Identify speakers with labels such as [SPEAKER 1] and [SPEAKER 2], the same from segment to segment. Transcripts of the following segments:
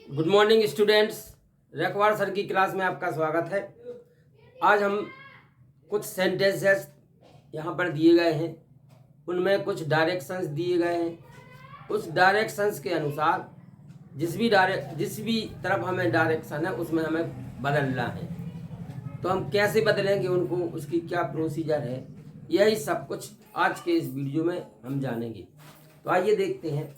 [SPEAKER 1] Good morning students. रखवार sir की class में आपका स्वागत है। आज हम कुछ सेंटेंसेस यहाँ पर दिए गए हैं, उनमें कुछ डायरेक्शंस दिए गए हैं। उस डायरेक्शंस के अनुसार जिस भी तरफ हमें डायरेक्शन है उसमें हमें बदलना है। तो हम कैसे बदलेंगे उनको, उसकी क्या प्रोसीजर है, यही सब कुछ आज के इस वीडियो में हम जानेंगे। तो आइए देखते हैं।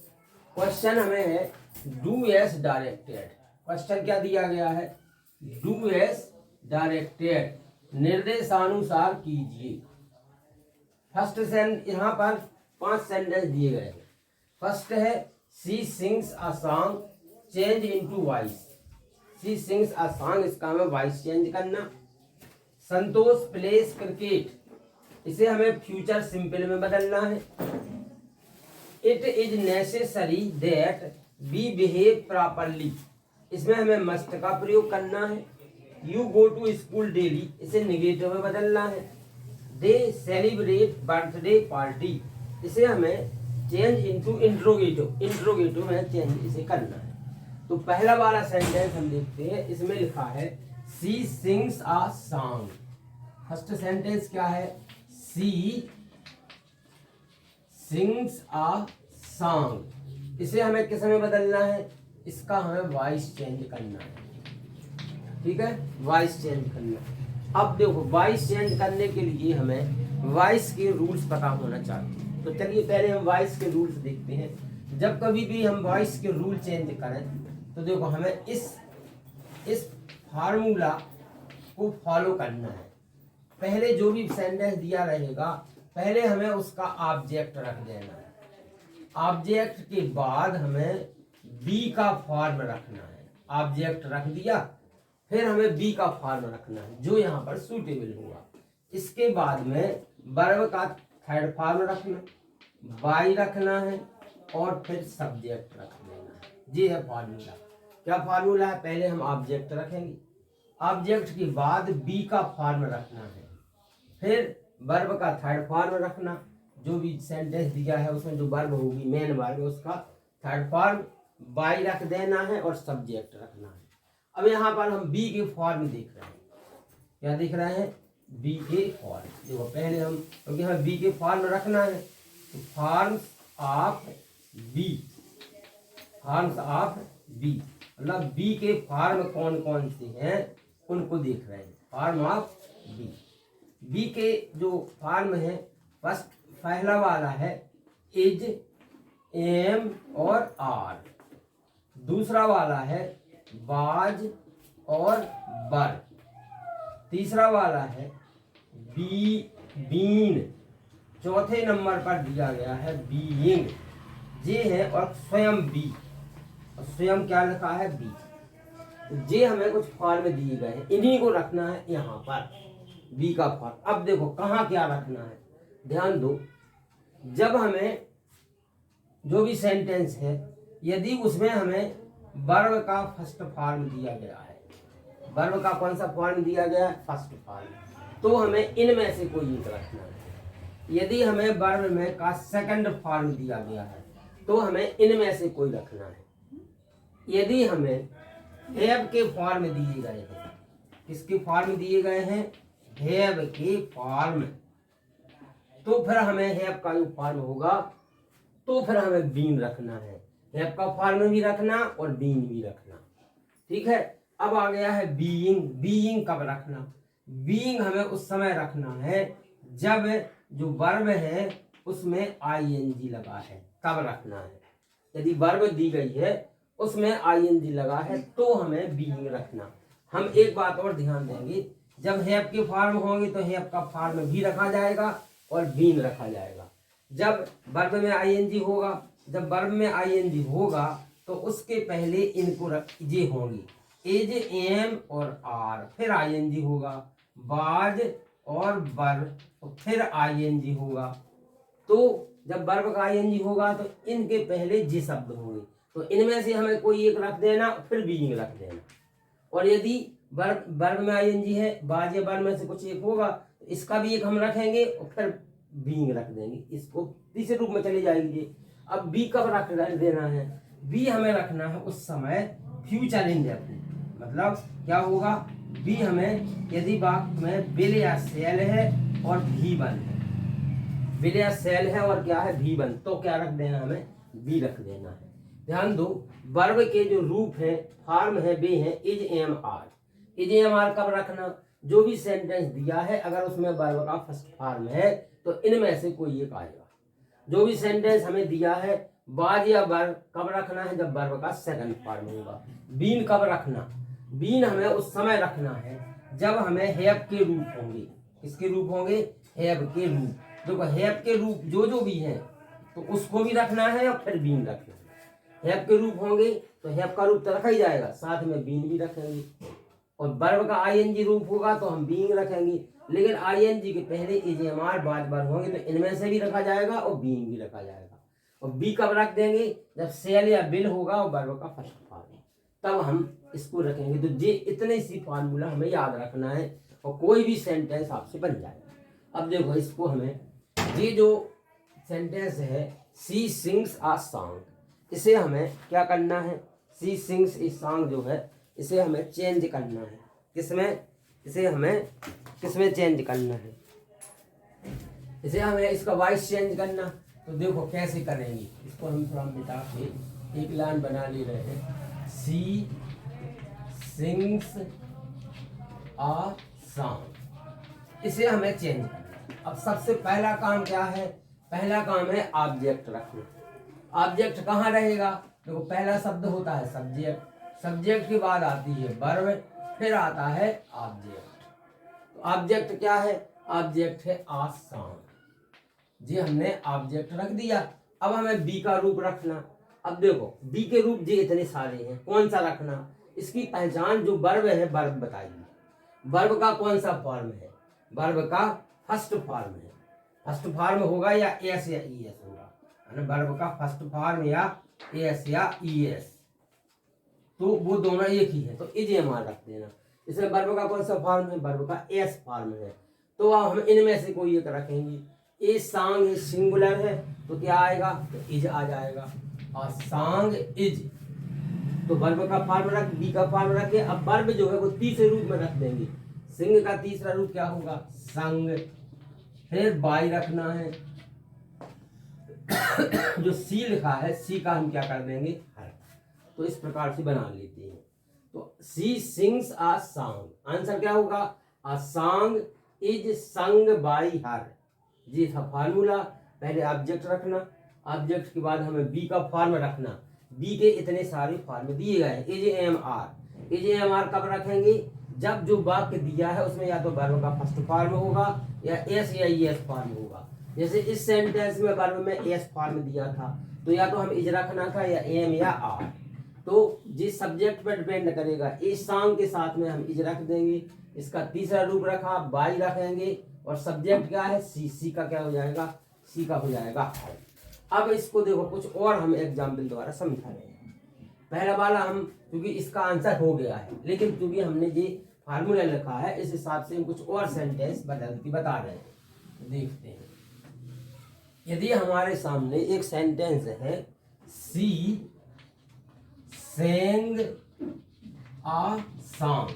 [SPEAKER 1] क्वेश्चन हमें है डू एस डायरेक्टेड। क्वेश्चन क्या दिया गया है? डू एस डायरेक्टेड, निर्देशानुसार कीजिए। फर्स्ट यहाँ पर 5 सेंटेंस दिए गए हैं। फर्स्ट है she sings a song change into voice. She sings a song, इसका हमें वॉइस चेंज करना। संतोष प्लेस क्रिकेट, इसे हमें फ्यूचर सिंपल में बदलना है। It is necessary that we behave properly, इसमें हमें मस्ट का प्रयोग करना है। You go to school daily, इसे निगेटिव में बदलना है। दे सेलिब्रेट बर्थडे पार्टी, इसे हमें चेंज इनटू इंट्रोगेटिव, इंट्रोगेटिव में चेंज इसे करना है। तो पहला वाला सेंटेंस हम देखते हैं। इसमें लिखा है she sings a song. First sentence क्या है? शी सिंग्स अ सॉन्ग, इसे हमें किस में बदलना है? इसका हमें वॉइस चेंज करना है। ठीक है, वॉइस चेंज करना है। अब देखो, वॉइस चेंज करने के लिए हमें वॉइस के रूल्स पता होना चाहिए। तो चलिए पहले हम वॉइस के रूल्स देखते हैं। जब कभी भी हम वॉइस के रूल चेंज करें तो देखो हमें इस फार्मूला को फॉलो करना है। पहले जो भी सेंटेंस दिया रहेगा, पहले हमें उसका ऑब्जेक्ट रख देना है। ऑब्जेक्ट के बाद हमें बी का फॉर्म रखना है। ऑब्जेक्ट रख दिया, फिर हमें बी का फॉर्म रखना है जो यहाँ पर सूटेबल हुआ। इसके बाद में वर्ब का थर्ड फॉर्म रखना, बाई रखना है और फिर सब्जेक्ट रख देना है। ये है फॉर्मूला। क्या फॉर्मूला है? पहले हम ऑब्जेक्ट रखेंगे, ऑब्जेक्ट के बाद बी का फॉर्म रखना है, फिर वर्ब का थर्ड फॉर्म रखना। जो भी सेंटेंस दिया है उसमें जो वर्ब होगी, मेन वर्ब, उसका थर्ड फॉर्म बाई रख देना है और सब्जेक्ट रखना है। अब यहाँ पर हम बी के फॉर्म देख रहे हैं। क्या देख रहे हैं? बी के फॉर्म। देखो पहले हम, क्योंकि हमें बी के फॉर्म रखना है, तो forms of be, forms of be मतलब बी के फॉर्म कौन कौन से हैं उनको देख रहे हैं। फॉर्म ऑफ बी, बी के जो फॉर्म है, फर्स्ट पहला वाला है इज, एम और आर। दूसरा वाला है बाज और बर। तीसरा वाला है बी, बीन। चौथे नंबर पर दिया गया है बीइंग, जे है, और स्वयं बी, और स्वयं क्या लिखा है? बी। तो जे हमें कुछ फॉर्म दिए गए हैं, इन्हीं को रखना है यहाँ पर, बी का फॉर्म। अब देखो कहाँ क्या रखना है, ध्यान दो। जब हमें जो भी सेंटेंस है, यदि उसमें हमें वर्ब का फर्स्ट फॉर्म दिया गया है, वर्ब का कौन सा फॉर्म दिया गया है? फर्स्ट फॉर्म, तो हमें इनमें से कोई एक रखना है। यदि हमें वर्ब में का सेकंड फॉर्म दिया गया है तो हमें इनमें से कोई रखना है। यदि हमें हैव के फॉर्म दिए गए हैं, किसके फॉर्म दिए गए हैं? हैव के फॉर्म, तो फिर हमें हैव का जो फॉर्म होगा तो फिर हमें बीन रखना है। हैव का फॉर्म भी रखना और बीन भी रखना। ठीक है। अब आ गया है बीइंग। बीइंग कब रखना? बीइंग हमें उस समय रखना है जब जो वर्ब है उसमें आईएनजी लगा है, तब रखना है। यदि वर्ब दी गई है उसमें आईएनजी लगा है तो हमें बीइंग रखना। हम एक बात और ध्यान देंगे, जब हैव के फॉर्म होंगे तो हैव का फॉर्म भी रखा जाएगा और बीन रखा जाएगा। जब वर्ब में आईएनजी होगा, जब वर्ब में आईएनजी होगा तो उसके पहले इनको जे होंगी, एज, एम और आर, फिर आईएनजी होगा, बाज और बर, और फिर आईएनजी होगा। तो जब वर्ब का आईएनजी होगा तो इनके पहले जे शब्द होंगे, तो इनमें से हमें कोई एक रख देना, फिर बीइंग रख देना। और यदि वर्ब में आईएनजी है, बाज या बर में से कुछ एक होगा तो इसका भी एक हम रखेंगे और फिर बीइंग रख देंगे। इसको तीसरे रूप में चले जाएगी। अब बी कब रख देना है? बी हमें रखना है उस समय फ्यूचर इंडेफिनिट, मतलब क्या होगा, बी हमें यदि वाक्य में विल या सेल है और भी वन है, विल या सेल है और क्या है भी वन, तो क्या रख देना हमें, बी रख देना है। ध्यान दो, वर्ब के जो रूप है फॉर्म है वे हैं is am are. Is am are कब रखना, जो भी सेंटेंस दिया है अगर उसमें वर्ब का फर्स्ट फॉर्म है तो इनमें से कोई एक आएगा। जो भी सेंटेंस हमें दिया है बाज या बर कब रखना है, जब वर्ब का सेकंड फॉर्म होगा। बीन कब रखना, बीन हमें उस समय रखना है जब हमें हैव के रूप होंगे। किसके रूप होंगे, हैव के रूप। देखो हैव के रूप जो भी हैं तो उसको भी रखना है और फिर बीन रखना है। हैव के रूप होंगे तो हैव का रूप तो रखा ही जाएगा, साथ में बीन भी रखेंगे। और वर्ब का आईएनजी रूप होगा तो हम बीइंग रखेंगे, लेकिन आईएनजी के पहले इजेएमआर बार बार होंगे तो इनमें से भी रखा जाएगा और बीइंग भी रखा जाएगा। और बी कब रख देंगे, जब सेल या बिल होगा और वर्ब का फर्स्ट फॉर्म, तब हम इसको रखेंगे। तो ये इतने सी फार्मूला हमें याद रखना है और कोई भी सेंटेंस आपसे बन जाएगा। अब देखो इसको हमें, ये जो सेंटेंस है सी सिंग्स आ सॉन्ग, इसे हमें क्या करना है, सी सिंग्स ए सॉन्ग जो है इसे हमें चेंज करना है। किसमें, इसे हमें किसमें चेंज करना है, इसे हमें इसका वॉइस चेंज करना। तो देखो कैसे करेंगे, इसको हम थोड़ा मिटा के एक लाइन बना ले रहे हैं, सी सिंग्स आ सॉन्ग, इसे हमें चेंज करना। अब सबसे पहला काम क्या है, पहला काम है ऑब्जेक्ट रखना। ऑब्जेक्ट कहाँ रहेगा, देखो पहला शब्द होता है सब्जेक्ट, सब्जेक्ट के बाद आती है वर्ब, फिर आता है ऑब्जेक्ट। तो ऑब्जेक्ट क्या है, ऑब्जेक्ट है आ सॉन्ग। जी हमने ऑब्जेक्ट रख दिया। अब हमें बी का रूप रखना। अब देखो बी के रूप जी इतने सारे हैं, कौन सा रखना, इसकी पहचान जो वर्ब है वर्ब बताइए। वर्ब का कौन सा फॉर्म है, वर्ब का फर्स्ट फॉर्म है। फर्स्ट फॉर्म होगा या एस या ई एस होगा, वर्ब का फर्स्ट फॉर्म या एस या ई एस, तो वो दोनों एक ही है, तो इजेएमआर रख देना। इसमें वर्ब का कौन सा फॉर्म है, वर्ब का एस फॉर्म है, तो अब हम इनमें से कोई एक रखेंगे। ए सॉन्ग सिंगुलर है तो क्या आएगा, तो इज आ जाएगा। और सॉन्ग इज, तो वर्ब का फॉर्म रख, बी का फॉर्म रखे। अब वर्ब जो है वो तीसरे रूप में रख देंगे। सिंग का तीसरा रूप क्या होगा, संग। फिर बाई रखना है जो सी लिखा है सी का हम क्या कर देंगे, हर। तो इस प्रकार से बना लेते हैं। तो she sings a song, answer क्या होगा, a song is sung by her. जी था फार्मूला, पहले ऑब्जेक्ट रखना, ऑब्जेक्ट के बाद हमें बी का फॉर्म रखना। बी के इतने सारे फॉर्म दिए गए, is am are. Is am are कब रखेंगे, जब जो वाक्य दिया है उसमें या तो वर्ब का फर्स्ट फॉर्म होगा या एस या ई एस फॉर्म होगा। जैसे इस सेंटेंस में वर्ब में एस फॉर्म दिया था तो या तो हम इज रखना था या एम या आर। तो जिस सब्जेक्ट पर डिपेंड करेगा, इस सॉन्ग के साथ में हम इज रख देंगे। इसका तीसरा रूप रखा बाई रखेंगे और सब्जेक्ट क्या है सी, सी का क्या हो जाएगा, सी का हो जाएगा। अब इसको देखो कुछ और हम एग्जाम्पल द्वारा समझा रहे हैं। पहला वाला हम, क्योंकि इसका आंसर हो गया है लेकिन क्योंकि हमने ये फार्मूला लिखा है इस हिसाब से हम कुछ और सेंटेंस बदल के बता रहे हैं। तो देखते हैं, यदि हमारे सामने एक सेंटेंस है सी सेंग आ सॉन्ग,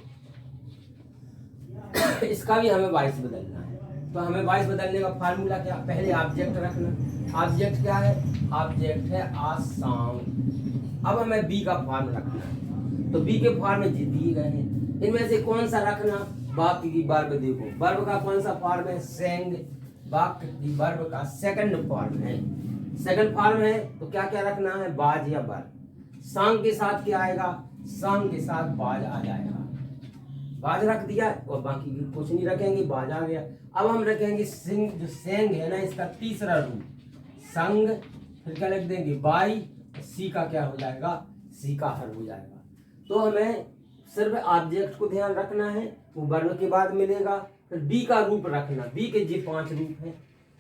[SPEAKER 1] इसका भी हमें वॉइस बदलना है। तो हमें वॉइस बदलने का फार्मूला क्या, पहले ऑब्जेक्ट रखना। ऑब्जेक्ट क्या है, ऑब्जेक्ट है आ सॉन्ग। अब हमें बी का फॉर्म रखना है, तो बी के फॉर्म में दिए गए हैं, इनमें से कौन सा रखना, वाक्य की वर्ब देखो, वर्ब का कौन सा फॉर्म है सेंग, वाक्य की वर्ब का सेकंड फॉर्म है। सेकंड फॉर्म है तो क्या क्या रखना है, बाज या बर। सॉन्ग के साथ क्या आएगा, सॉन्ग के साथ बाज आ जाएगा। बाज रख दिया और बाकी कुछ नहीं रखेंगे, बाज आ गया। अब हम रखेंगे सिंग, जो सेंग है ना इसका तीसरा रूप संग, फिर क्या लिख देंगे बाई, सी का क्या हो जाएगा, सी का हर हो जाएगा। तो हमें सिर्फ ऑब्जेक्ट को ध्यान रखना है, वो वर्ब के बाद मिलेगा। फिर बी का रूप रखना, बी के जी 5 रूप है,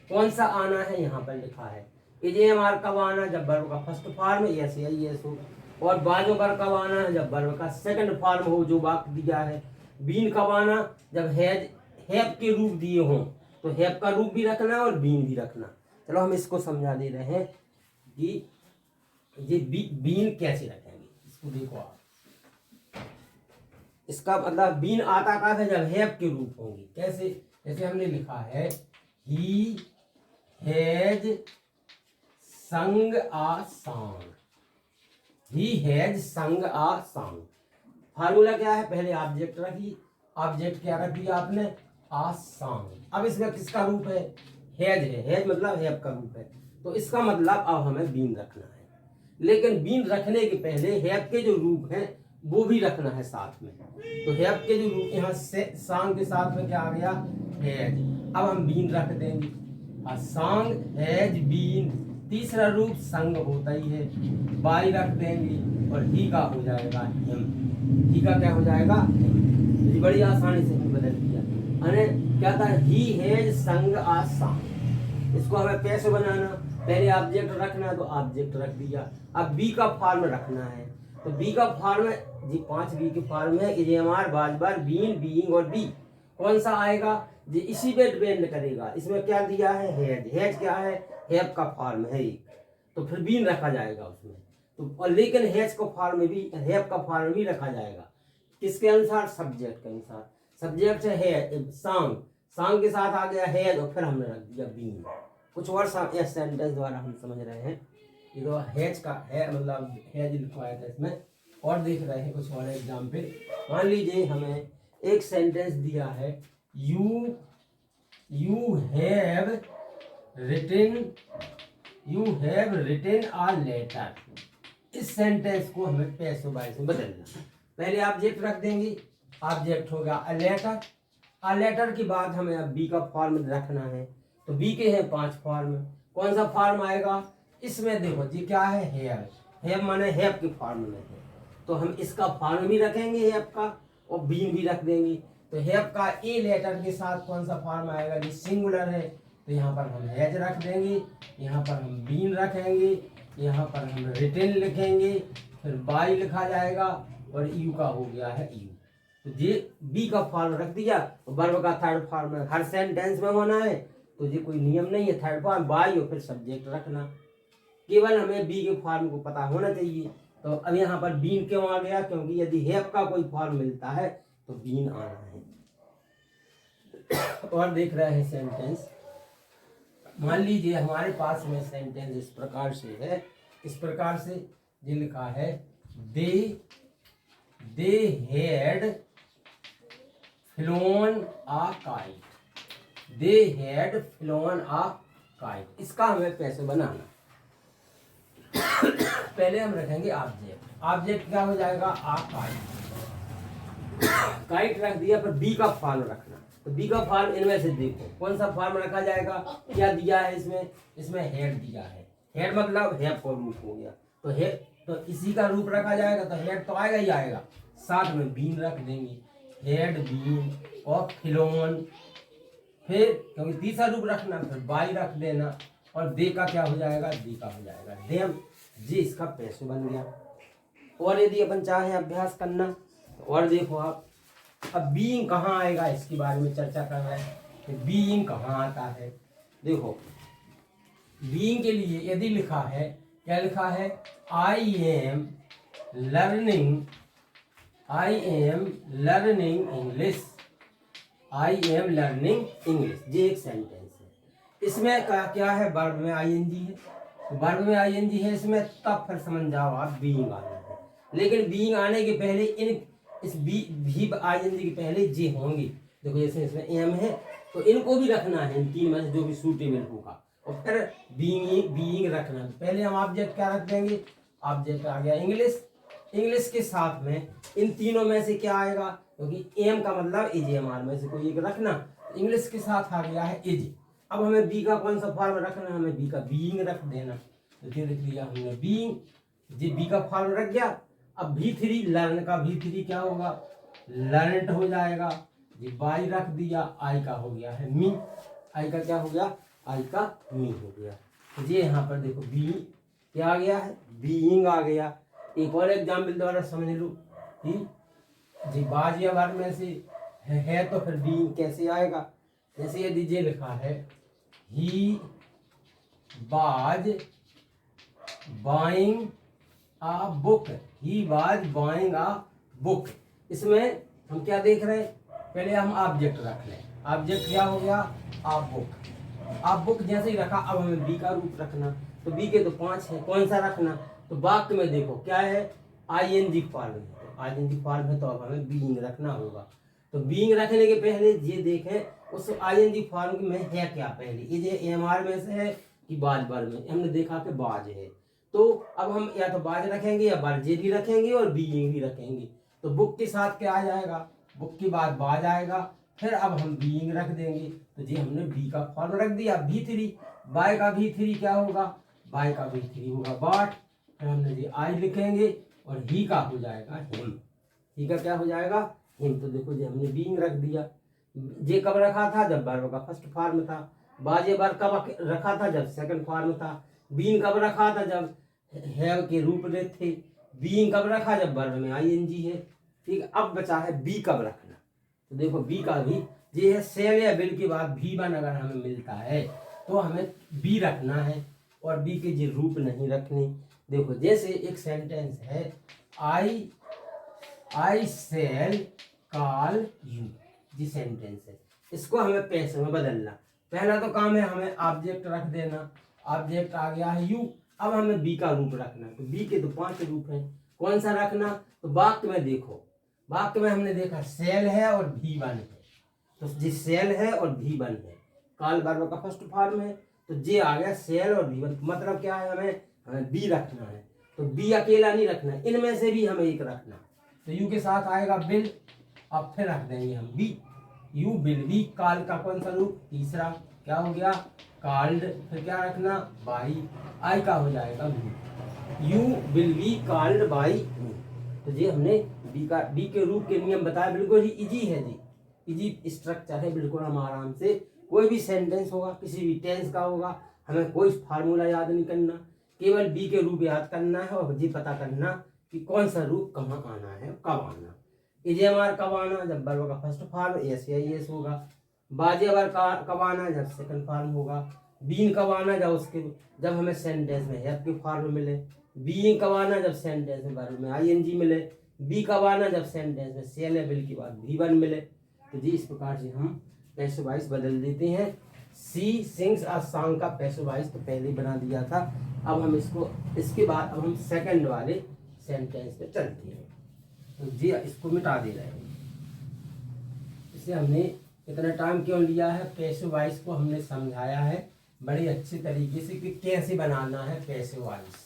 [SPEAKER 1] कौन सा आना है यहाँ पर लिखा है। इजेएमआर कब आना, जब वर्ब का फर्स्ट फॉर्म यस या यस हो। और बाजो पर कब आना है, जब वर्ब का सेकंड फॉर्म हो जो वाक्य दिया है। बीन कब आना, जब हैव के रूप दिए हों, तो हैव का रूप भी रखना और बीन भी रखना। चलो हम इसको समझा दे रहे हैं कि ये बीन कैसे रखेंगे, इसको देखो आप। इसका मतलब बीन आता कहाँ है, जब हैव के रूप होंगी। कैसे, जैसे हमने लिखा है ही हैज संग आ सॉन्ग, ही हैज संग आ सॉन्ग। फार्मूला क्या है, पहले ऑब्जेक्ट रखी, ऑब्जेक्ट क्या रख दिया आपने, आ सॉन्ग। अब इसमें किसका रूप है, हैज है, हैज मतलब हैव का रूप है, तो इसका मतलब अब हमें बीन रखना है। लेकिन बीन रखने के पहले हैव के जो रूप हैं वो भी रखना है साथ में। तो हैव के जो रूप यहाँ से सॉन्ग के साथ में क्या आ गया, हैज। अब हम बीन रख देंगे, आ सॉन्ग हैज बीन, तीसरा रूप संग होता ही है, बाई रख देंगे और ही का हो जाएगा हिम, ही का क्या हो जाएगा, हिम। बड़ी आसानी से हमने बदल दिया। अरे क्या था, ही हैज संग आ सॉन्ग, इसको हमें कैसे बनाना, पहले ऑब्जेक्ट रखना है तो ऑब्जेक्ट रख दिया। अब बी का फॉर्म रखना है, तो बी का फॉर्म जी 5 बी के फॉर्म है, इजेमार बार बार बीन बीइंग और बी। कौन सा आएगा जी, इसी पे डिपेंड करेगा। इसमें क्या दिया है, हैज, हैज क्या है, हैव का फॉर्म है एक, तो फिर बीन रखा जाएगा उसमें। तो और लेकिन हैज का फॉर्म भी, हैव का फॉर्म भी रखा जाएगा, किसके अनुसार, सब्जेक्ट के अनुसार। सब्जेक्ट है सॉन्ग, सॉन्ग के साथ आ गया हैज और फिर हमने रख दिया बीन। कुछ और सेंटेंस द्वारा हम समझ रहे हैं, ये तो हैज का है, मतलब हैज लिखवाया था इसमें। और देख रहे हैं कुछ और एग्जाम्पल। मान लीजिए हमें एक सेंटेंस दिया है, you have written a letter. इस सेंटेंस को हमें पैसों बाय से बदलना। पहले ऑब्जेक्ट रख देंगे, ऑब्जेक्ट हो गया अ लेटर, अ लेटर के बाद हमें अब बी का फॉर्म रखना है, तो बी के हैं 5 फॉर्म। कौन सा फॉर्म आएगा, इसमें देखो जी क्या है, हैव, हैव माने हैव के फॉर्म में है, तो हम इसका फॉर्म भी रखेंगे हैव का और बीन भी रख देंगे। तो हैव का ए लेटर के साथ कौन सा फॉर्म आएगा, जी सिंगुलर है, तो यहाँ पर हम हैज रख देंगे, यहाँ पर हम बीन रखेंगे, यहाँ पर हम रिटन लिखेंगे, फिर बाई लिखा जाएगा और यू का हो गया है यू। तो ये बी का फॉर्म रख दिया, वर्ब का थर्ड फॉर्म हर सेंटेंस में होना है, तो ये कोई नियम नहीं है, थर्ड फॉर्म बाई और फिर सब्जेक्ट रखना, केवल हमें बी के फॉर्म को पता होना चाहिए। तो अब यहाँ पर बीन क्यों आ गया, क्योंकि यदि हैव का कोई फॉर्म मिलता है तो बीन आना है। और देख रहे हैं सेंटेंस, मान लीजिए हमारे पास में सेंटेंस इस प्रकार से है, इस प्रकार से ये लिखा है, they had flown a kite, they had flown a kite. इसका हमें कैसे बनाना, पहले हम रखेंगे ऑब्जेक्ट, ऑब्जेक्ट क्या हो जाएगा, आ काइट, काइट रख दिया, पर बी का फॉर्म रखना। तो बी का फॉर्म इनमें से देखो कौन सा फॉर्म रखा जाएगा, क्या दिया है इसमें, इसमें हेड दिया है, हेड मतलब हैव का रूप हो गया, तो हेड तो इसी का रूप रखा जाएगा, तो हेड तो आएगा ही आएगा, साथ में बीन रख देंगे, हेड बीन और फिलोन, फिर क्योंकि तीसरा रूप रखना फिर बाई रख देना, और दे का क्या हो जाएगा, दी का हो जाएगा देम, जी इसका पैसे बन गया। और यदि अपन चाहे अभ्यास करना तो और देखो आप, अब बीइंग कहाँ आएगा इसके बारे में चर्चा कर रहे हैं कि बीइंग कहाँ आता है। देखो बीइंग के लिए यदि लिखा है, क्या लिखा है, I am learning English, I am learning English, ये एक सेंटेंस है। इसमें क्या है, वर्ब में आईएनजी है, तो वर्ब में आईएनजी है इसमें, तब फिर समझ जाओ आप बीइंग आना है। लेकिन बीइंग आने के पहले इस भी आईएनजी के पहले जे होंगे, देखो जैसे इसमें एम है तो इनको भी रखना है, इन तीन में से जो भी सूटेबल होगा, और फिर बीइंग रखना है। पहले हम ऑब्जेक्ट क्या रख देंगे, ऑब्जेक्ट आ गया इंग्लिश, इंग्लिश के साथ में इन तीनों में से क्या आएगा, क्योंकि एम का मतलब इज, एम आर में से कोई एक रखना, इंग्लिश के साथ आ गया है इज। अब हमें बी का कौन सा फॉर्म रखना है, हमें बी का बीइंग रख देना, तो ये लिख लिया हमने बीइंग, जी बी का फॉर्म रख गया। अब V3 लर्न का V3 क्या होगा, लर्नड हो जाएगा, जी बाई रख दिया, आई का हो गया है मी, आई का क्या हो गया, आई का मी हो गया। तो ये यहाँ पर देखो बी क्या आ गया है, बीइंग आ गया। एक और एग्जाम्पल द्वारा समझ लो कि जी बाज या वर्ब में से है तो फिर बीइंग कैसे आएगा, जैसे यदि ये लिखा है, he was buying a book, he was buying a book, इसमें हम क्या देख रहे हैं, पहले हम ऑब्जेक्ट रख लें। ऑब्जेक्ट क्या हो गया, आप बुक। आप बुक जैसे ही रखा, अब हमें बी का रूप रखना। तो बी के तो 5 है, कौन सा रखना, तो वाक्य में देखो क्या है, आईएनजी फॉर्म है। तो आईएनजी फॉर्म है तो अब हमें बीइंग रखना होगा। तो बीइंग रखने के पहले ये देखें उस आईएनजी फॉर्म में है क्या, पहले ये एमआर में से है कि बाज बार में, हमने देखा कि बाज है। तो अब हम या तो बाज रखेंगे या बारजे भी रखेंगे और बीइंग भी रखेंगे। तो बुक के साथ क्या आ जाएगा, बुक के बाद बाज आएगा, फिर अब हम बीइंग रख देंगे। तो जी हमने बी का फॉर्म रख दिया V3, बाय का V3 क्या होगा, बाय का V3 होगा बाट। फिर हमने जी आई लिखेंगे और ही का हो जाएगा हिम। ही का क्या हो जाएगा, हिम। तो देखो जी हमने बीइंग रख दिया। जे कब रखा था, जब वर्ब का फर्स्ट फॉर्म था। बाजे वर्ब कब रखा था, जब सेकंड फॉर्म था। बीइंग कब रखा था, जब हैव के रूप में थे। बीइंग कब रखा, जब वर्ब में आईएनजी है। ठीक है, अब बचा है बी कब रखना। तो देखो बी का भी ये है, सेल या बिल के बाद V1 अगर हमें मिलता है तो हमें बी रखना है, और बी के जी रूप नहीं रखनी। देखो जैसे एक सेंटेंस है, आई सेल कॉल यू, जी सेंटेंस है, इसको हमें पैसे में बदलना। पहला तो काम है हमें ऑब्जेक्ट रख देना। ऑब्जेक्ट आ गया है यू, अब हमें बी का रूप रखना। तो बी के तो 5 रूप हैं, कौन सा रखना, तो वाक्य में देखो, वाक्य में हमने देखा सेल है और V1 है। तो जी सेल है और V1 है, काल वर्ब का फर्स्ट फॉर्म है। तो जे आ गया सेल और V1, मतलब क्या है, हमें बी रखना है। तो बी अकेला नहीं रखना है, इनमें से भी हमें एक रखना। तो यू के साथ आएगा बिल, अब फिर रख देंगे हम बी, यू बिल बी। काल का कौन सा रूप, तीसरा क्या हो गया, काल्ड। फिर क्या रखना, बाई। आई का हो जाएगा me, you will be called by me. तो जी हमने बी के रूप के नियम बताया, बिल्कुल ही इजी है जी, इजी स्ट्रक्चर है बिल्कुल। हम आराम से कोई भी सेंटेंस होगा, किसी भी टेंस का होगा, हमें कोई फार्मूला याद नहीं करना, केवल बी के रूप याद करना है और जी पता करना कि कौन सा रूप कहाँ आना है, कब आना। इजेमार कब आना, जब वर्ब का फर्स्ट फॉर्म एस या एस होगा। बाजे वर्ब कब आना, जब सेकंड फॉर्म होगा। बीन कब आना, जब हमें सेंटेंस में हेल्प के फॉर्म मिले। बीइंग कब आना, जब सेंटेंस में वर्ब में आईएनजी मिले। बी कब आना, जब सेंटेंस में सेल या बिल के बाद V1 मिले। तो जी इस प्रकार से हम पैसिव वॉइस बदल देते हैं। सी सिंग्स अ सॉन्ग का पैसिव वॉइस तो पहले ही बना दिया था। अब हम इसके बाद अब हम सेकंड वाले सेंटेंस पे चलते हैं। तो जी इसको मिटा दे रहे हैं। इसे हमने इतना टाइम क्यों लिया है, पैसिव वॉइस को हमने समझाया है बड़े अच्छे तरीके से कि कैसे बनाना है पैसिव वॉइस।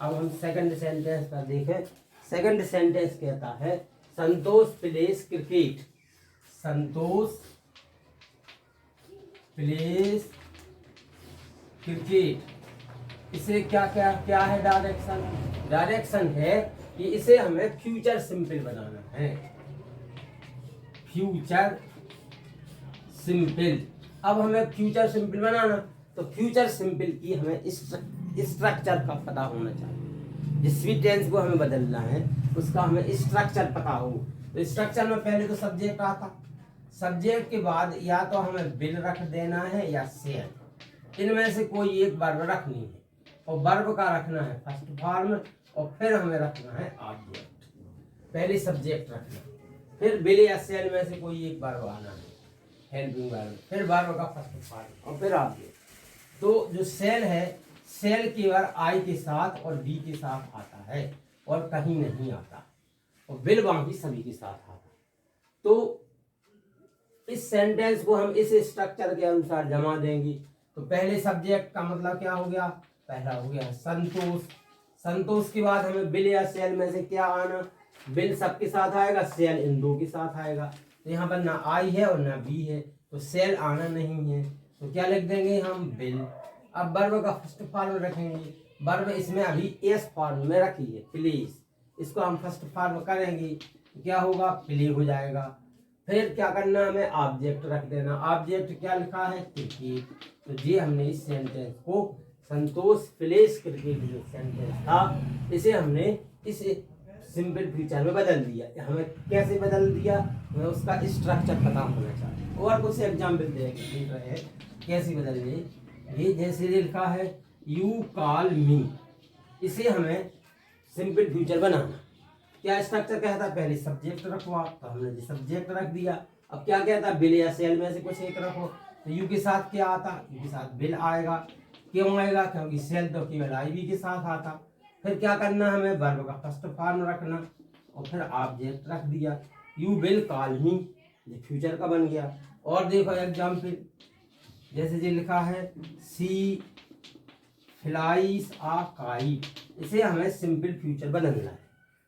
[SPEAKER 1] अब हम सेकंड सेंटेंस पर देखें। सेकंड सेंटेंस कहता है संतोष प्लेस क्रिकेट। संतोष प्लेस क्रिकेट। इसे क्या क्या क्या है, डायरेक्शन है कि इसे हमें फ्यूचर सिंपल बनाना है। Future simple. अब हमें फ्यूचर सिंपल बनाना, तो फ्यूचर सिंपल की हमें स्ट्रक्चर का पता होना चाहिए। जिस भी टेंस को हमें बदलना है उसका हमें स्ट्रक्चर पता हो। तो स्ट्रक्चर में पहले तो सब्जेक्ट आता, सब्जेक्ट के बाद या तो हमें बिल रख देना है या सेल, इनमें से कोई एक वर्ब रखनी है, और वर्ब का रखना है फर्स्ट फॉर्म, और फिर हमें रखना है ऑब्जेक्ट। पहले सब्जेक्ट रखना, फिर बिल या सेल में से कोई एक वर्ब आना है, हेल्पिंग वर्ब, फिर वर्ब का फर्स्ट फॉर्म और फिर ऑब्जेक्ट। तो जो सेल है, सेल केवल आई के साथ और बी के साथ आता है और कहीं नहीं आता, और बिल बाकी सभी के साथ आता। तो इस सेंटेंस को हम इस स्ट्रक्चर के अनुसार जमा देंगे। तो पहले सब्जेक्ट का मतलब क्या हो गया, पहला हो गया संतोष। संतोष के बाद हमें बिल या सेल में से क्या आना, बिल सबके साथ आएगा, सेल इन दो के साथ आएगा। तो यहाँ पर ना आई है और ना बी है, तो सेल आना नहीं है, तो क्या लिख देंगे हम, बिल। अब वर्ब का फर्स्ट फॉर्म रखेंगे, वर्ब इसमें अभी एस फॉर्म में रखी है, प्लीज, इसको हम फर्स्ट फॉर्म करेंगे तो क्या होगा, प्ले हो जाएगा। फिर क्या करना, हमें ऑब्जेक्ट रख देना। ऑब्जेक्ट क्या लिखा है, क्रिकेट। तो ये हमने इस सेंटेंस को संतोष प्लेस क्रिकेट जो सेंटेंस था, इसे हमने इस सिंपल फ्यूचर में बदल दिया। हमें कैसे बदल दिया, हमें उसका स्ट्रक्चर पता होना चाहिए। और कुछ एग्जाम्पल देख रहे हैं कैसे बदल दिए। ये जैसे लिखा है यू कॉल मी, इसे हमें सिंपल फ्यूचर बनाना। क्या स्ट्रक्चर कहता है, पहले सब्जेक्ट रखो आप, तो हमने जी सब्जेक्ट रख दिया। अब क्या कहता है, बिल या सेल में से कुछ एक रखो, तो यू के साथ क्या आता, यू के साथ बिल आएगा। क्यों आएगा, क्योंकि सेल तो केवल आईवी के साथ आता। फिर क्या करना, हमें वर्ब का फर्स्ट फॉर्म रखना और फिर ऑब्जेक्ट रख दिया, यू विल कॉल मी, ये फ्यूचर का बन गया। और देखो एग्जाम्पल, जैसे जो लिखा है सी फ्लाइज आ काइट, इसे हमें सिंपल फ्यूचर बदलना है।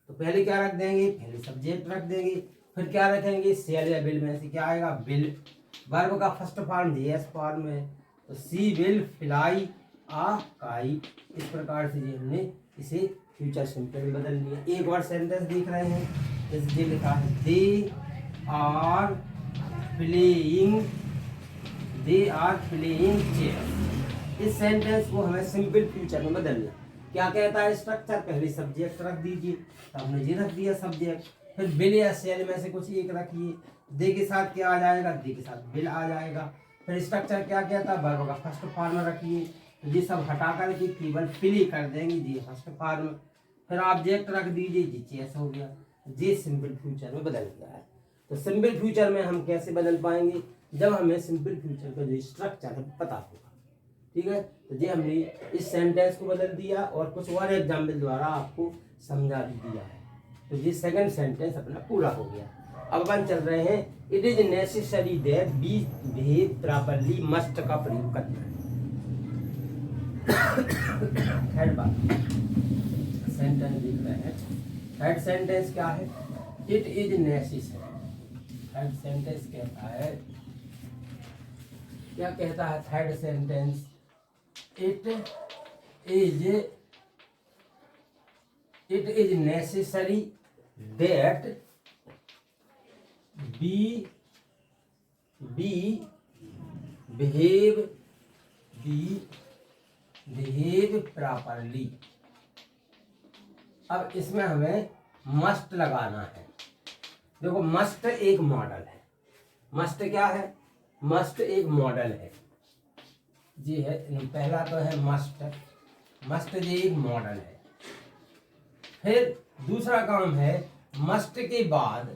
[SPEAKER 1] तो पहले क्या रख देंगे, पहले सब्जेक्ट रख देंगे, फिर क्या रखेंगे, सेल या बिल में से क्या आएगा, बिल। वर्ब का फर्स्ट फॉर्म जीएस फॉर्म है, तो सी विल फ्लाई आ काइट। इस प्रकार से ये हमने इसे फ्यूचर सिंपल में बदल लिया। एक और सेंटेंस देख रहे हैं, जैसे ये लिखा है दे आर प्लेइंग चेस। इस सेंटेंस को हमें सिंपल फ्यूचर में बदलना। क्या कहता है स्ट्रक्चर, पहले सब्जेक्ट रख दीजिए, तो हमने ये रख दिया सब्जेक्ट। फिर बिल या सेल में से कुछ एक रखिए, दे के साथ क्या आ जाएगा, दे के साथ बिल आ जाएगा। फिर स्ट्रक्चर क्या कहता है, वर्ब का फर्स्ट फॉर्म रखिए, तो ये सब हटा कर के केवल फिल ही कर देंगे जी फर्स्ट फॉर्म। फिर ऑब्जेक्ट रख दीजिए, जी चेस हो गया। ये सिंपल फ्यूचर में बदल गया है। तो सिंपल फ्यूचर में हम कैसे बदल पाएंगे, जब हमें सिंपल फ्यूचर का जो स्ट्रक्चर है पता होगा। ठीक है, तो ये हमने इस सेंटेंस को बदल दिया और कुछ और एग्जाम्पल द्वारा आपको समझा भी दिया है। तो ये सेकंड सेंटेंस अपना पूरा हो गया। अब अपन चल रहे हैं, it is necessary that we behave properly, must का प्रयोग करना है। थर्ड बात सेंटेंस लिख रहे हैं, थर्ड सेंटेंस क्या है, it is necessary. Third sentence कहता है, क्या कहता है third sentence, it is necessary that we behave properly. अब इसमें हमें मस्ट लगाना है। देखो मस्ट एक मॉडल है, मस्ट क्या है, मस्ट एक मॉडल है जी है। पहला तो है मस्ट, मस्ट जी एक मॉडल है। फिर दूसरा काम है, मस्ट के बाद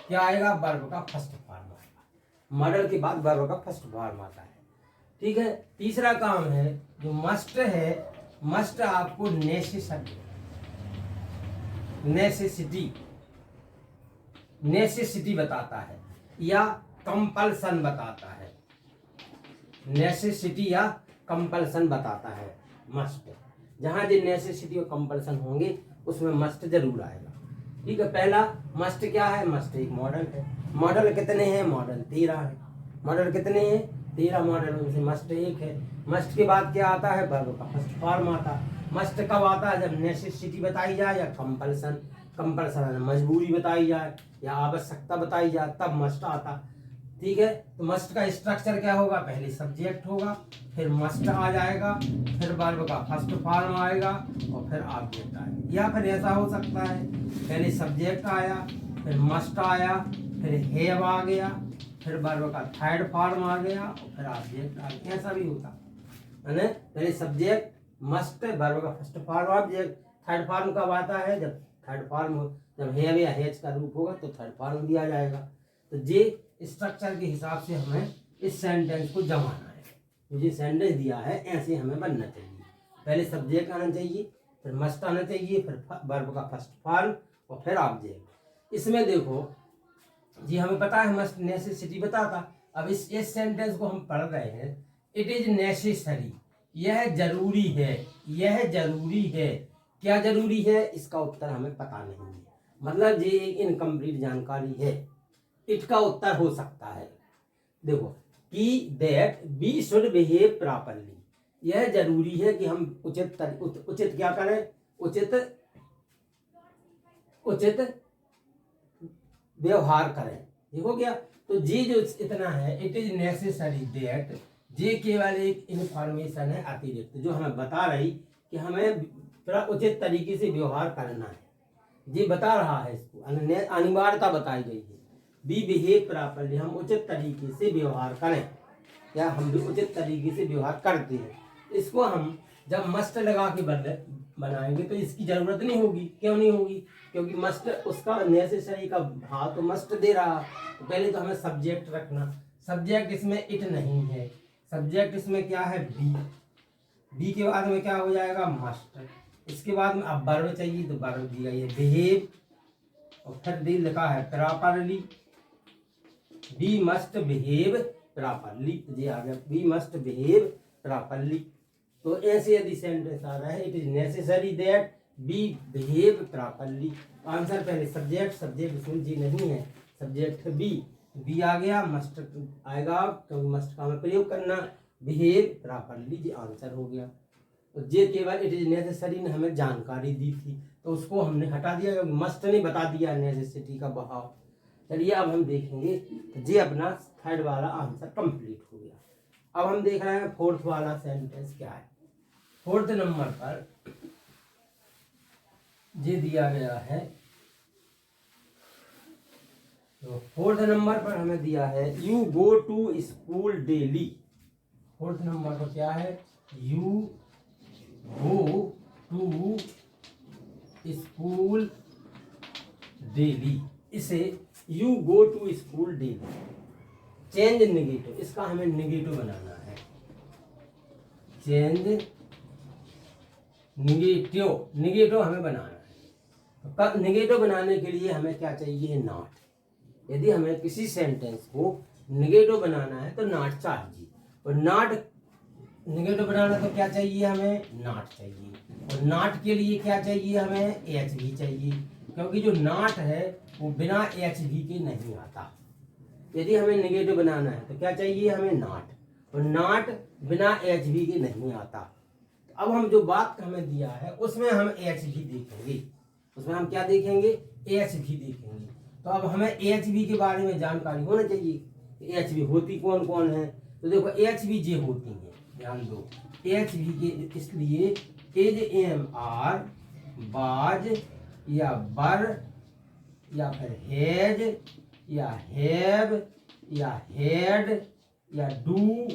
[SPEAKER 1] क्या आएगा, वर्ब का फर्स्ट फॉर्म आएगा। मॉडल के बाद वर्ब का फर्स्ट फॉर्म आता है। ठीक है, तीसरा काम है जो मस्ट है, मस्ट आपको नेसेसिटी बताता है या कंपल्सन बताता है। नेसेसिटी या कंपल्सन बताता है मस्ट। जहां जो नेसेसिटी और कंपल्सन होंगे उसमें मस्ट जरूर आएगा। ठीक है, पहला मस्ट क्या है, मस्ट एक मॉडल है। मॉडल कितने हैं, मॉडल 13 है। मॉडल कितने हैं, 13 मॉडल, उनसे मस्ट एक है। मस्ट के बाद क्या आता है, वर्ब का फर्स्ट फॉर्म आता है। मस्ट कब आता है, जब नेसेसिटी बताई जाए या कंपल्सन, कंपल्सन मजबूरी बताई जाए या आवश्यकता बताई जाए, तब मस्ट आता। ठीक है, तो मस्ट का स्ट्रक्चर क्या होगा, पहले सब्जेक्ट होगा, फिर मस्ट आ जाएगा, फिर वर्ब का फर्स्ट फॉर्म आएगा और फिर ऑब्जेक्ट आएगा। या फिर ऐसा हो सकता है पहले सब्जेक्ट आया, फिर मस्ट आया, फिर हैव आ गया, फिर वर्ब का थर्ड फॉर्म आ गया और फिर ऑब्जेक्ट आ गया। ऐसा भी होता है, पहले सब्जेक्ट मस्ट, वर्ब का first form, object. Third form कब आता है, जब थर्ड फॉर्म हो, जब हैव या हैज का रूप होगा तो थर्ड फॉर्म दिया जाएगा। तो ये स्ट्रक्चर के हिसाब से हमें इस सेंटेंस को जमाना है। मुझे सेंटेंस दिया है ऐसे हमें बनना चाहिए। पहले सब्जेक्ट आना चाहिए, फिर मस्ट आना चाहिए, फिर वर्ब का फर्स्ट फॉर्म और फिर ऑब्जेक्ट। इसमें देखो जी हमें पता है मस्ट नेसेसिटी बताता। अब इस सेंटेंस को हम पढ़ रहे हैं, इट इज नेसेसरी, यह जरूरी है, यह जरूरी है। क्या जरूरी है, इसका उत्तर हमें पता नहीं है, मतलब ये एक इनकम्प्लीट जानकारी है। इट का उत्तर हो सकता है, देखो कि that we should behave properly, यह जरूरी है कि हम उचित क्या करें, उचित व्यवहार करें। देखो क्या, तो ये जो इतना है, इट इज नेसेसरी दैट, ये केवल एक इंफॉर्मेशन है अतिरिक्त जो हमें बता रही कि हमें उचित तरीके से व्यवहार करना है। ये बता रहा है, इसको अनिवार्यता बताई गई है। बी बिहेव प्रॉपर्ली, हम उचित तरीके से व्यवहार करें, या हम भी उचित तरीके से व्यवहार करते हैं। इसको हम जब मस्ट लगा के बनाएंगे तो इसकी जरूरत नहीं होगी। क्यों नहीं होगी? क्योंकि मस्ट उसका नेसेसरी का भाव तो मस्ट दे रहा। तो पहले तो हमें सब्जेक्ट रखना। सब्जेक्ट इसमें इट नहीं है, सब्जेक्ट इसमें क्या है? बी। बी के बाद में क्या हो जाएगा? मस्ट। इसके बाद में अब वर्ब चाहिए तो वर्ब दिया ये बिहेव, और फिर डी लिखा है properly. We must behave properly, ये आ गया बी मस्ट बिहेव प्रॉपरली। तो ऐसे यदि सेंटेंस आ रहा है it is necessary that we behave properly. Answer पहले सब्जेक्ट, सब्जेक्ट इसमें जी नहीं है, सब्जेक्ट बी, बी आ गया, मस्ट आएगा क्योंकि मस्ट का हमें प्रयोग करना, बिहेव प्रॉपरली, ये आंसर हो गया। तो ये केवल इट इज नेसेसरी ने हमें जानकारी दी थी तो उसको हमने हटा दिया क्योंकि मस्ट ने बता दिया नेसेसिटी का बहाव। चलिए अब हम देखेंगे तो ये अपना थर्ड वाला आंसर कंप्लीट हो गया। अब हम देख रहे हैं फोर्थ वाला सेंटेंस क्या है। फोर्थ नंबर पर ये दिया गया है, तो फोर्थ नंबर पर हमें दिया है you go to school daily. Fourth number पर क्या है? You go to school daily. इसे you go to school daily, change negative, इसका हमें निगेटिव बनाना है। चेंज निगेटिव, निगेटिव हमें बनाना है। तो निगेटिव बनाने के लिए हमें क्या चाहिए? नॉट। यदि हमें किसी सेंटेंस को निगेटिव बनाना है तो नॉट चाहिए, और नॉट निगेटिव बनाना तो क्या चाहिए? हमें नॉट चाहिए, और नॉट के लिए क्या चाहिए? हमें एच भी चाहिए, क्योंकि जो नॉट है वो बिना एच भी के नहीं आता। यदि हमें निगेटिव बनाना है तो क्या चाहिए? हमें नॉट, और नॉट बिना एच भी के नहीं आता। अब हम जो बात हमें दिया है उसमें हम एच भी देखेंगे, उसमें हम क्या देखेंगे? एच भी देखेंगे। तो अब हमें एच भी के बारे में जानकारी होना चाहिए। एच भी होती कौन कौन है? तो देखो एच भी जे होती हैं, ध्यान दो। एच भी के इसलिए इज, एम, आर, बाज या बर या फिर हैज या हैव या हैड या डू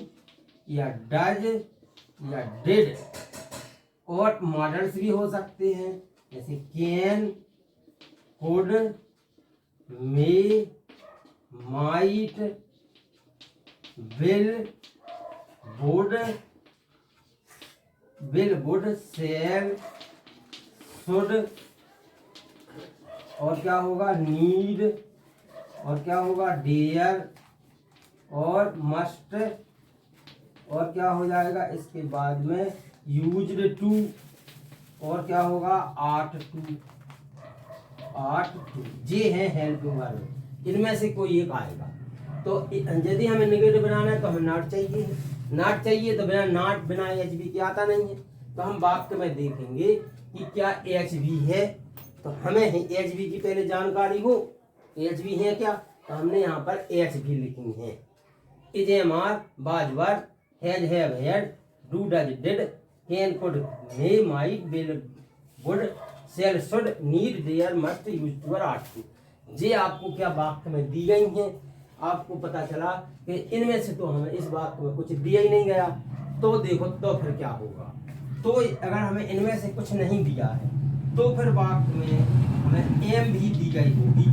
[SPEAKER 1] या डज या डिड, और मॉडल्स भी हो सकते हैं जैसे can, could, may, might, will, would, shall, should, और क्या होगा? नीड, और क्या होगा? डेयर, और मस्ट, और क्या हो जाएगा इसके बाद में? यूज्ड टू, और क्या होगा? आर्ट टू, ये है हेल्पिंग वर्ब। इनमें से कोई एक आएगा। तो यदि हमें नेगेटिव बनाना है तो हमें नॉट चाहिए, नॉट चाहिए तो बिना नॉट बिना एच बी के आता नहीं है। तो हम वाक्य में देखेंगे कि क्या एच बी है, तो हमें एच बी की पहले जानकारी हो, एच बी है क्या? तो हमने यहाँ पर एच बी लिखी है। Is, am, are, was, were, has, have, had, do, does, did, can, could, may, might, will, would, shall, should, need, dare, must, used to और आर्ट टू, ये आपको क्या वाक्य में दी गई हैं। आपको पता चला कि इनमें से तो हमें इस वाक्य में कुछ दिया ही नहीं गया, तो देखो तो फिर क्या होगा। तो अगर हमें इनमें से कुछ नहीं दिया है तो फिर वाक्य में हमें एम भी दी गई होगी।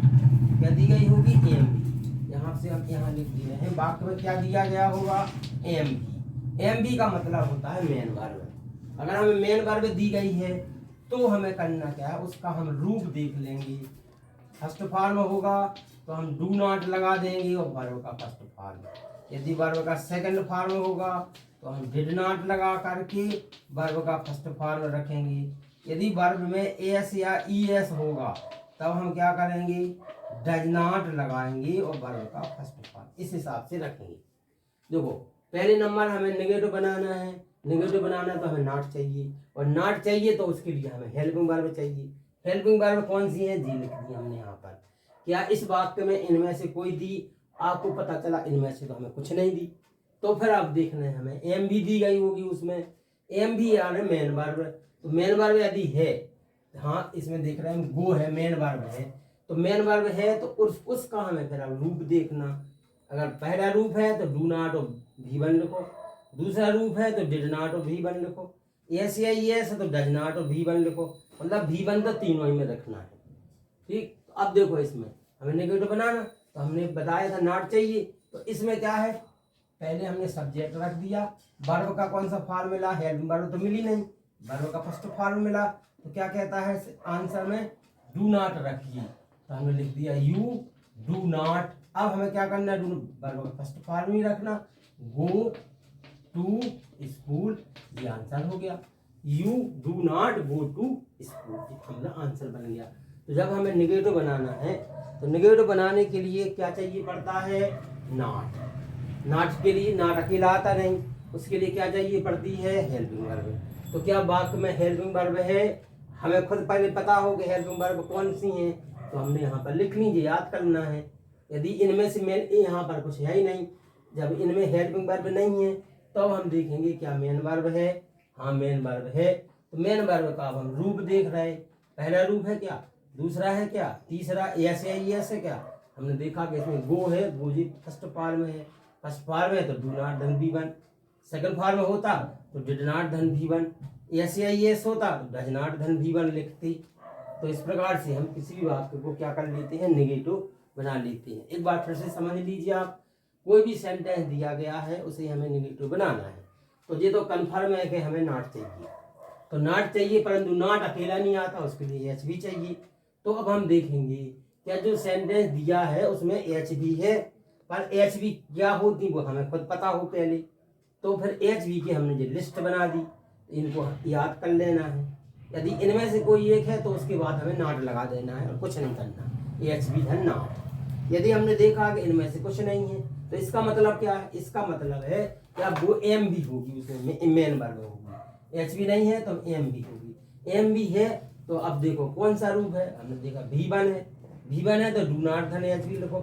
[SPEAKER 1] क्या दी गई होगी? एम भी। यहाँ से हम यहाँ लिख दिए हैं वाक्य में क्या दिया गया होगा? एम भी। एम भी का मतलब होता है मेन वर्ब। अगर हमें मेन वर्ब दी गई है तो हमें करना क्या है? उसका हम रूप देख लेंगे। फर्स्ट फॉर्म होगा तो हम डू नॉट लगा देंगे और वर्ब का फर्स्ट फॉर्म। यदि वर्ब का सेकंड फॉर्म होगा तो हम डिड नॉट लगा करके वर्ब का फर्स्ट फॉर्म रखेंगे। यदि वर्ब में एस या ई एस होगा तब हम क्या करेंगे? डज नॉट लगाएंगे और वर्ब का फर्स्ट फॉर्म इस हिसाब से रखेंगे। देखो पहले नंबर हमें नेगेटिव बनाना है, नेगेटिव बनाना तो हमें नॉट चाहिए, और नॉट चाहिए तो उसके लिए हमें हेल्पिंग वर्ब चाहिए। हेल्पिंग वर्ब कौन सी है? जी लिख दी हमने यहाँ पर। क्या इस वाक्य में इनमें से कोई दी? आपको पता चला इनमें से तो हमें कुछ नहीं दी। तो फिर आप देखना है हमें एम भी दी गई होगी उसमें। एम भी यानी मेन वर्ब, तो मेन वर्ब यदि है, हाँ इसमें देख रहे हैं गो है, मेन वर्ब है, तो मेन वर्ब है तो उसका हमें फिर अब रूप देखना। अगर पहला रूप है तो डू नॉट और भी वन लिखो, दूसरा रूप है तो डिड नॉट और भी वन लिखो, एस या एस है तो डज नॉट और V1 लिखो, मतलब V1 तो तीनों ही में रखना है। ठीक, तो अब देखो इसमें हमें नेगेटिव बनाना, तो हमने बताया था नॉट चाहिए, तो इसमें क्या है, पहले हमने सब्जेक्ट रख दिया, वर्ब का कौन सा फार्मूला, हेल्पिंग वर्ब तो मिली नहीं, वर्ब का फर्स्ट फार्मूला, तो क्या कहता है आंसर में, डू नॉट रखिए, तो हमने लिख दिया यू डू नॉट। अब हमें क्या करना है, वर्ब का फर्स्ट फार्मूला रखना, गो टू स्कूल, ये आंसर हो गया, you do not go to school, हमारा आंसर बन गया। तो जब हमें निगेटिव बनाना है, तो निगेटिव बनाने के लिए क्या चाहिए पड़ता है, नॉट। नॉट के लिए नॉट अकेला आता नहीं, उसके लिए क्या चाहिए पड़ती है, हेल्पिंग वर्ब। तो क्या वाक्य में हेल्पिंग वर्ब है, हमें खुद पहले पता हो कि हेल्पिंग वर्ब कौन सी है, तो हमने यहाँ पर लिख लीजिए, याद करना है। यदि इनमें से मेन यहाँ पर कुछ है ही नहीं, जब इनमें हेल्पिंग वर्ब नहीं है, तो हम देखेंगे क्या मेन वर्ब है, हाँ मेन वर्ब है। तो मेन वर्ब का अब हम रूप देख रहे हैं, पहला रूप है क्या, दूसरा है क्या, तीसरा एस या एस है क्या, हमने देखा कि इसमें गो है, गो जी फर्स्ट फॉर्म है, फर्स्ट फॉर्म है तो डू नॉट धन V1, सेकंड फॉर्म होता तो डिड नॉट धन V1, एस या एस होता तो डज नॉट धन V1 लिखती। तो इस प्रकार से हम किसी भी वाक्य को क्या कर लेते हैं, नेगेटिव बना लेते हैं। एक बार फिर से समझ लीजिए आप, कोई भी सेंटेंस दिया गया है उसे हमें नेगेटिव बनाना है, तो ये तो कन्फर्म है कि हमें नॉट चाहिए, तो नॉट चाहिए, परंतु नॉट अकेला नहीं आता, उसके लिए एच भी चाहिए। तो अब हम देखेंगे क्या जो सेंटेंस दिया है उसमें एच भी है, पर एच भी क्या होती वो हमें खुद पता हो पहले, तो फिर एच भी की हमने जो लिस्ट बना दी, इनको याद कर लेना है। यदि इनमें से कोई एक है तो उसके बाद हमें नॉट लगा देना है और कुछ नहीं करना, एच भी धन नॉट। यदि हमने देखा कि इनमें से कुछ नहीं है, तो इसका मतलब क्या है, इसका मतलब है क्या वो एम भी होगी, उसमें मेन वर्ब होगी, एच भी नहीं है तो एम भी होगी, एम भी है तो अब देखो कौन सा रूप है, हमने देखा V1 है, V1 है तो डू नॉट धन एच भी लिखो,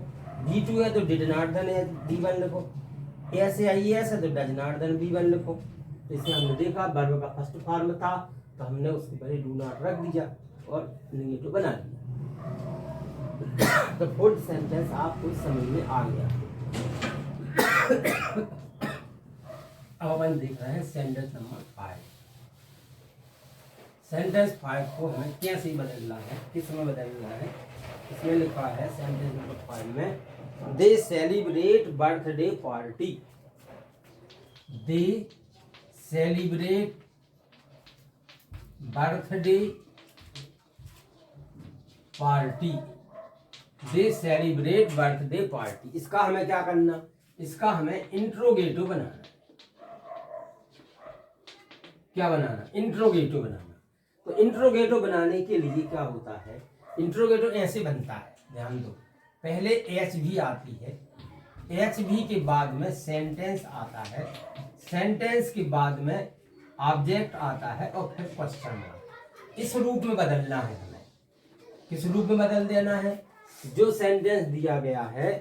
[SPEAKER 1] V2 है तो डिड नॉट धन V1 लिखो, एस या एस है तो डज नॉट धन V1 लिखो। तो इसे हमने देखा वर्ब का फर्स्ट फॉर्म था, तो हमने उसके पहले डू नॉट रख दिया और नेगेटिव बना दिया। तो फोर्थ सेंटेंस आपको समझ में आ गया। अब अपन देख रहे हैं सेंटेंस नंबर 5। सेंटेंस 5 को हमें कैसे बदलना है, किस में बदलना है, इसमें लिखा है सेंटेंस नंबर 5 में, दे सेलिब्रेट बर्थडे पार्टी, दे सेलिब्रेट बर्थडे पार्टी, दे सेलिब्रेट बर्थडे पार्टी। इसका हमें क्या करना, इसका हमें इंट्रोगेटिव बनाना, क्या बनाना, इंट्रोगेटिव बनाना। तो इंट्रोगेटिव बनाने के लिए क्या होता है, इंट्रोगेटिव ऐसे बनता है, ध्यान दो, पहले एच भी आती है, एच भी के बाद में सेंटेंस आता है, सेंटेंस के बाद में ऑब्जेक्ट आता है और फिर क्वेश्चन मार्क। इस रूप में बदलना है हमें, किस रूप में बदल देना है, जो सेंटेंस दिया गया है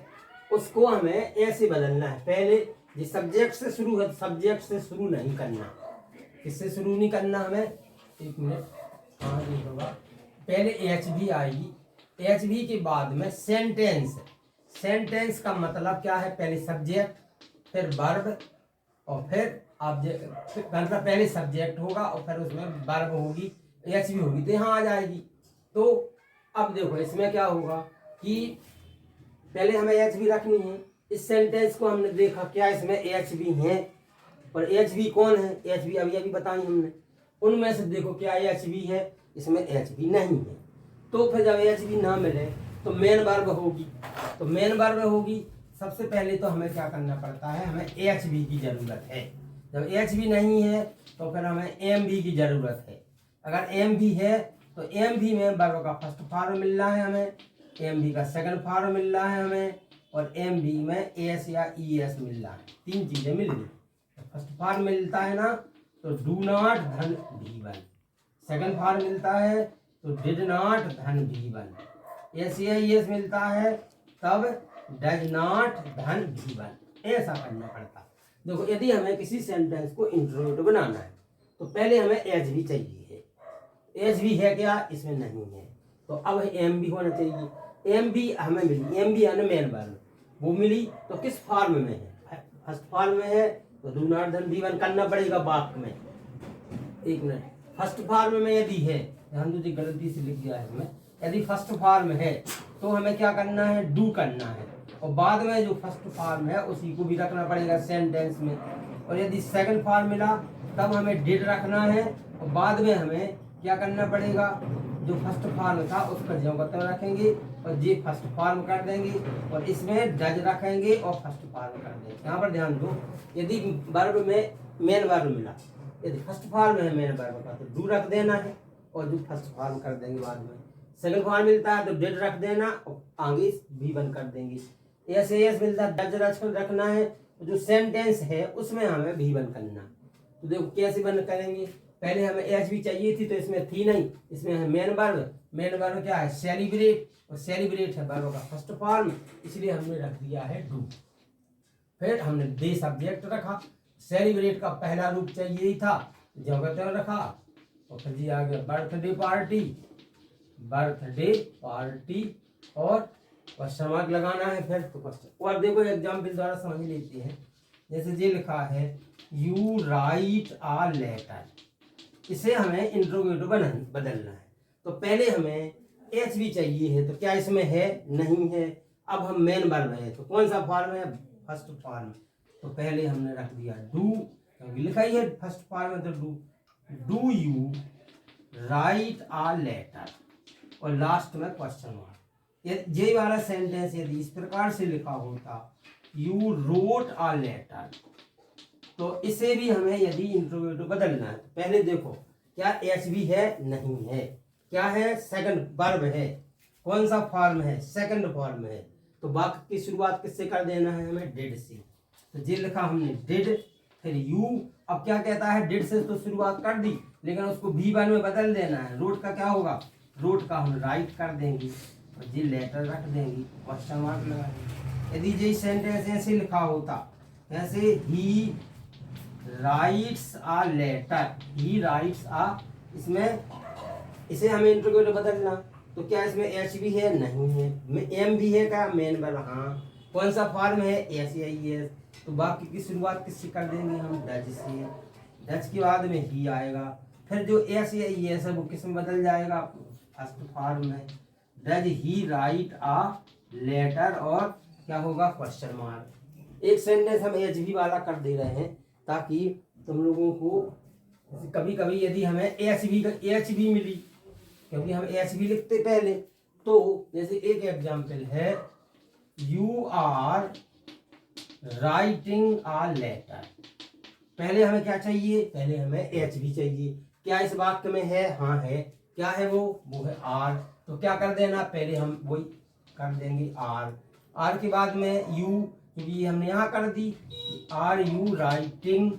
[SPEAKER 1] उसको हमें ऐसे बदलना है, पहले ये सब्जेक्ट से शुरू है, सब्जेक्ट से शुरू नहीं करना, किससे शुरू नहीं करना हमें, एक मिनट, हाँ ये होगा, पहले एच भी आएगी, एच भी के बाद में सेंटेंस, सेंटेंस का मतलब क्या है, पहले सब्जेक्ट फिर वर्ब और फिर ऑब्जेक्ट, मतलब पहले सब्जेक्ट होगा और फिर उसमें वर्ब होगी, एच भी होगी, तो यहाँ आ जाएगी। तो अब देखो इसमें क्या होगा कि पहले हमें एच भी रखनी है, इस सेंटेंस को हमने देखा क्या इसमें एच भी है, पर एच भी कौन है, एच भी अभी बताई हमने, उनमें से देखो क्या एच भी है, इसमें एच भी नहीं है। तो फिर जब एच भी ना मिले तो मेन वर्ब होगी, तो मेन वर्ब होगी, सबसे पहले तो हमें क्या करना पड़ता है, हमें एच भी की जरूरत है। जब एच भी नहीं है तो फिर हमें एम भी की जरूरत है। अगर एम भी है तो एम भी में वर्ब का फर्स्ट फॉर्म मिल रहा है हमें, एम भी का सेकंड फॉर्म मिल रहा है हमें, और एम भी में एस या ई एस मिल रहा है, तीन चीजें मिल रही। फर्स्ट फॉर्म मिलता है ना तो डू नॉट धन V1, सेकंड फॉर्म मिलता है तो डिड नॉट धन V1, एस या ई एस मिलता है तब डज नॉट धन V1, ऐसा करना पड़ता। देखो यदि हमें किसी सेंटेंस को इंट्रोगेटिव बनाना है तो पहले हमें एच भी चाहिए है, एच भी है क्या, इसमें नहीं है, तो अब एम भी होना चाहिए, एम भी हमें मिली, एम भी है मेन वर्ब, वो मिली तो किस फॉर्म में है, फर्स्ट फॉर्म में है तो डू नॉट धन V1 करना पड़ेगा वाक्य में, एक मिनट, फर्स्ट फॉर्म में यदि है, ध्यान दो जी गलती से लिख दिया है मैं, यदि फर्स्ट फॉर्म है तो हमें क्या करना है, डू करना है, और बाद में जो फर्स्ट फॉर्म है उसी को भी रखना पड़ेगा सेंटेंस में। और यदि सेकंड फॉर्म मिला तब हमें डिड रखना है, और बाद में हमें क्या करना पड़ेगा, जो फर्स्ट फॉर्म था उसका ज्यों का त्यों रखेंगे और ये फर्स्ट फॉर्म कर देंगे, और इसमें डज रखेंगे और फर्स्ट फॉर्म कर देंगे। यहाँ पर ध्यान दो, यदि वर्ब में मेन वर्ब मिला, यदि फर्स्ट फॉर्म है मेन वर्ब का तो डू रख देना है और जो फर्स्ट फॉर्म कर देंगे बाद में। सेकंड फॉर्म मिलता है तो डिड रख देना और आगे V1 कर देंगे। एस मिलता है डज रखना है, तो जो सेंटेंस है उसमें हमें V1 करना। तो देखो कैसे बन करेंगे, पहले हमें एच भी चाहिए थी तो इसमें थी नहीं, इसमें है मेन वर्ब क्या है, सेलिब्रेट, और सेलिब्रेट है वर्ब का फर्स्ट फॉर्म, इसलिए हमने रख दिया है डू। फिर हमने दे सब्जेक्ट रखा, सेलिब्रेट का पहला रूप चाहिए ही था, ज्यों का त्यों रखा, और फिर जी आ गया बर्थडे पार्टी और क्वेश्चन मार्क लगाना है फिर तो क्वेश्चन। और देखो एग्जाम्पल द्वारा समझ लेते हैं, जैसे ये लिखा है यू राइट आ लेटर, इसे हमें इंट्रोगेटिव बदलना है, तो पहले हमें एच भी चाहिए है, तो क्या इसमें है, नहीं है। अब हम मेन वर्ब है तो कौन सा फॉर्म है, फर्स्ट फॉर्म, तो पहले हमने रख दिया डू, क्योंकि लिखा ही है फर्स्ट फॉर्म में, तो do you write a letter, और लास्ट में क्वेश्चन मार्क। ये वाला सेंटेंस यदि इस प्रकार से लिखा होता यू रोट आ लेटर, तो इसे भी हमें यदि इंट्रोगेटिव बदलना है तो पहले देखो क्या एच भी है, नहीं है, क्या है, सेकंड वर्ब है, कौन सा फॉर्म है, सेकंड फॉर्म है, तो वाक्य की शुरुआत किससे कर देना है, हमें डिड से। तो ये लिखा हमने डिड, फिर यू, अब क्या कहता है, डिड से तो शुरुआत कर दी लेकिन उसको V1 में बदल देना है, रोट का क्या होगा, रोट का हम राइट कर देंगे और ये लेटर रख देंगे, क्वेश्चन मार्क लगा देंगे। यदि ये सेंटेंस ऐसे लिखा होता, ऐसे he writes a letter, he writes a, इसमें इसे हमें इंट्रोगेटिव बदलना, तो क्या इसमें एच भी है, नहीं है, एम भी है, क्या मेन वर्ब, हाँ, कौन सा फॉर्म है, एस, तो वाक्य की शुरुआत किससे कर देंगे हम, डज से, डज के बाद में ही आएगा, फिर जो एस है वो किस में बदल जाएगा, फर्स्ट फॉर्म में, does he write a letter, और क्या होगा, क्वेश्चन मार्क। एक सेंटेंस हम एच भी वाला कर दे रहे हैं ताकि तुम लोगों को कभी कभी यदि हमें एच भी मिली, क्योंकि हम एच भी लिखते पहले, तो जैसे एक एग्जाम्पल है you are writing a letter, पहले हमें क्या चाहिए, पहले हमें एच भी चाहिए, क्या इस वाक्य में है, हाँ है, क्या है वो है आर, तो क्या कर देना, पहले हम वही कर देंगे आर के बाद में यू, क्योंकि हमने यहाँ कर दी, are you writing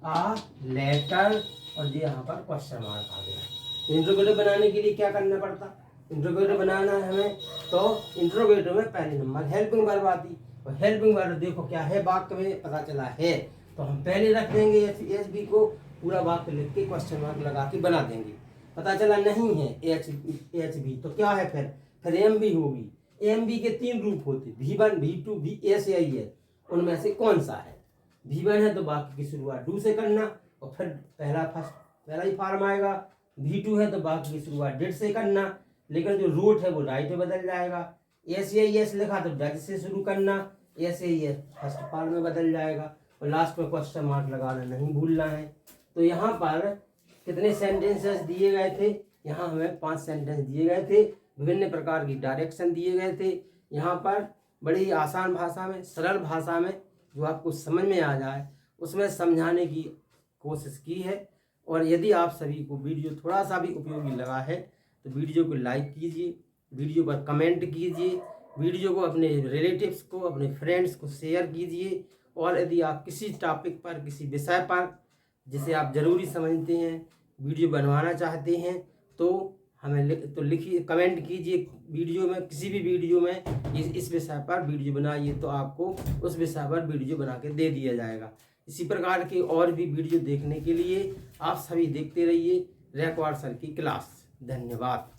[SPEAKER 1] a letter, और ये यहाँ पर क्वेश्चन मार्क आ गया। इंट्रोगेटिव बनाने के लिए क्या करना पड़ता, इंट्रोगेटिव बनाना है हमें, तो इंट्रोगेटिव में पहले नंबर हेल्पिंग वर्ब आती, और हेल्पिंग वर्ब देखो क्या है, वाक्य में पता चला है तो हम पहले रख देंगे एच बी को, पूरा वाक्य लिख के क्वेश्चन मार्क लगा के बना देंगे। पता चला नहीं है एच बी तो क्या है, फिर एम बी होगी। एम बी के 3 रूप होते, V1 V2 VS या ES, उनमें से कौन सा है, V1 है तो वाक्य की शुरुआत डू से करना, और फिर पहला ही फॉर्म आएगा, V2 है तो वाक्य की शुरुआत डिड से करना, लेकिन जो रूट है वो राइट में बदल जाएगा, एस या ES लिखा तो डज से शुरू करना, एस या ES फर्स्ट फॉर्म में बदल जाएगा, और लास्ट में क्वेश्चन मार्क लगाना नहीं भूलना है। तो यहाँ पर कितने सेंटेंसेस दिए गए थे, यहाँ हमें 5 सेंटेंस दिए गए थे, विभिन्न प्रकार की डायरेक्शन दिए गए थे, यहाँ पर बड़ी आसान भाषा में, सरल भाषा में, जो आपको समझ में आ जाए उसमें समझाने की कोशिश की है। और यदि आप सभी को वीडियो थोड़ा सा भी उपयोगी लगा है तो वीडियो को लाइक कीजिए, वीडियो पर कमेंट कीजिए, वीडियो को अपने रिलेटिव्स को, अपने फ्रेंड्स को शेयर कीजिए, और यदि आप किसी टॉपिक पर, किसी विषय पर जिसे आप ज़रूरी समझते हैं वीडियो बनवाना चाहते हैं तो हमें तो लिखिए, कमेंट कीजिए, वीडियो में किसी भी वीडियो में इस विषय पर वीडियो बनाइए तो आपको उस विषय पर वीडियो बना के दे दिया जाएगा। इसी प्रकार की और भी वीडियो देखने के लिए आप सभी देखते रहिए रैकवार्ड सर की क्लास। धन्यवाद।